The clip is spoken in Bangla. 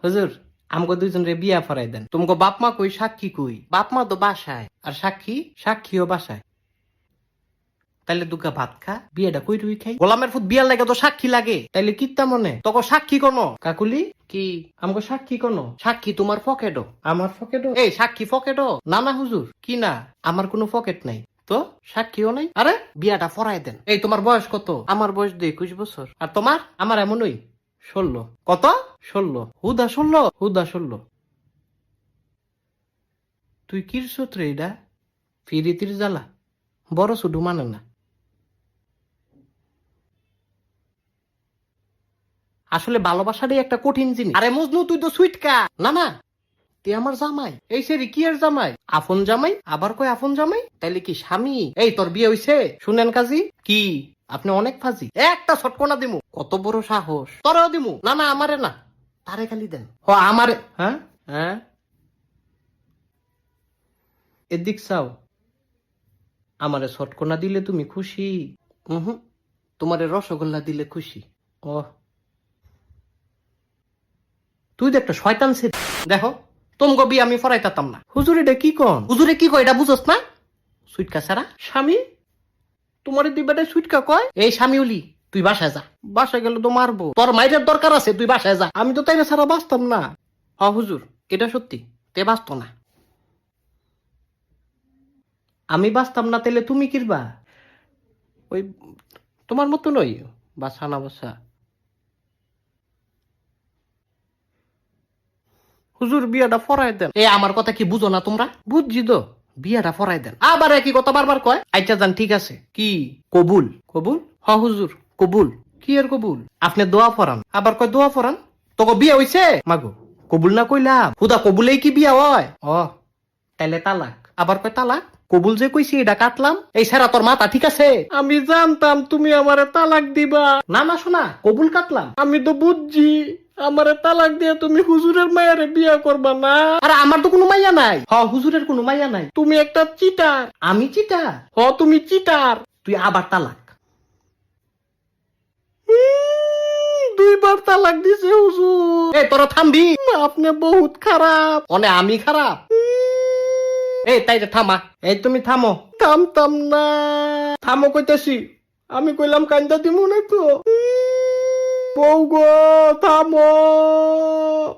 হুজুর আমগো দুইজন রে বিয়া ফরাই দেন। তোমাকে বাপ মা কই, সাক্ষী কই? বাপ মা তো বাসায়, আর সাক্ষীও বাসায়। তাইলে দুগা ভাত খা, বিয়েটা কই রুই খাই। গোলামের ফুট বিয়ার লাগে তো সাক্ষী লাগে, তাইলে কিত্তা মনে তখন সাক্ষী কোন কাকুলি কি? আমগো সাক্ষী কোন? সাক্ষী তোমার পকেটও। আমার পকেটও? এই সাক্ষী পকেটও না? না হুজুর, কি না, আমার কোনো পকেট নাই তো, সাক্ষীও নাই। আরে বিয়াটা ফরাই দেন। এই তোমার বয়স কত? আমার বয়স 21 বছর। আর তোমার? আমার এমনই 16। কত? 16। হুদা 16? হুদা 16। তুই কির সূত্রে এটা? ফিরিতির জ্বালা বড় শুধু মানে না। আসলে ভালোবাসারই একটা কঠিন জিনিস। আরে মজনু তুই তো সুইটকা। না না, তুই আমার জামাই। এই সেরি কি এর জামাই? আপন জামাই? আবার কই আপন জামাই? তাইলে কি স্বামী? এই তোর বিয়ে হইছে? শুনেন কাজী কি, আপনি অনেক ফাজি। একটা ছটকনা দিমু। কত বড় সাহস! তোরেও দিমু। না না, আমারে না, তারে খালি দেন। ও আমারে। হ্যাঁ হ্যাঁ, এদিক চাও। আমারে ছটকনা দিলে তুমি খুশি? হুম, তোমারে রসগোল্লা দিলে খুশি। ও, তুই তো একটা শয়তান ছিল। দেখো, তোমগো বিয়ে আমি ফরাইতাম না। হুজুর এটা কি কন? হুজুরে কি কয় এটা বুঝস না? সুইটকা ছাড়া স্বামী? তোমার দিবাটা সুইটকা কয়? এই স্বামীউলি, তুই বাসায় যা। বাসায় গেলে তো মারবো। তোর মাইরের দরকার আছে, তুই বাসায় যা। আমি তো তাই ছাড়া বাঁচতাম না। হ হুজুর, এটা সত্যি, তে বাঁচত না। আমি বাঁচতাম না, তাইলে তুমি কিরবা? ওই তোমার মতো নই, বাসা না বাসা। হুজুর বিয়াটা ফরাই দেন। এ আমার কথা কি বুঝো না তোমরা? বুঝছি তো, বিয়াটা ফরাই দেন। আবার একই কথা বারবার কয়। আচ্ছা যান, ঠিক আছে। কি কবুল? কবুল? হ হুজুর, কবুল। কি এর কবুল? আপনি দোয়া ফরান, আবার কয় দোয়া ফরান। তোকে বিয়ে হইছে মাগো? কবুল না কইলাম, হুদা কবুলেই কি বিয়া হয়? ও, তাইলে তালাক। আবার কয় তালাক। কবুল যে কইছি এটা কাটলাম। এই সেরা তোর মাথা ঠিক আছে? আমি জানতাম তুমি আমারে তালাক দিবা। না না শোনা, কবুল কাটলাম। আমি তো বুঝছি আমারে তালাক দিয়ে তুমি হুজুরের মায়ারে বিয়া করবা না। আরে আমার তো কোনো মাইয়া নাই। হ, হুজুরের কোনো মাইয়া নাই। তুমি একটা চিটার। আমি চিটার? হ, তুমি চিটার। তুই আবার তালাক। 2বার তালাক দিছে হুজুর। এই তোরা থামবি? আপনি বহুত খারাপ। অনে আমি খারাপ? এই তাই থামা। এই তুমি থামো। থামতাম না। থামো কইতাছি। আমি কইলাম কান্দা দিমু না তো। বউ গো থামো।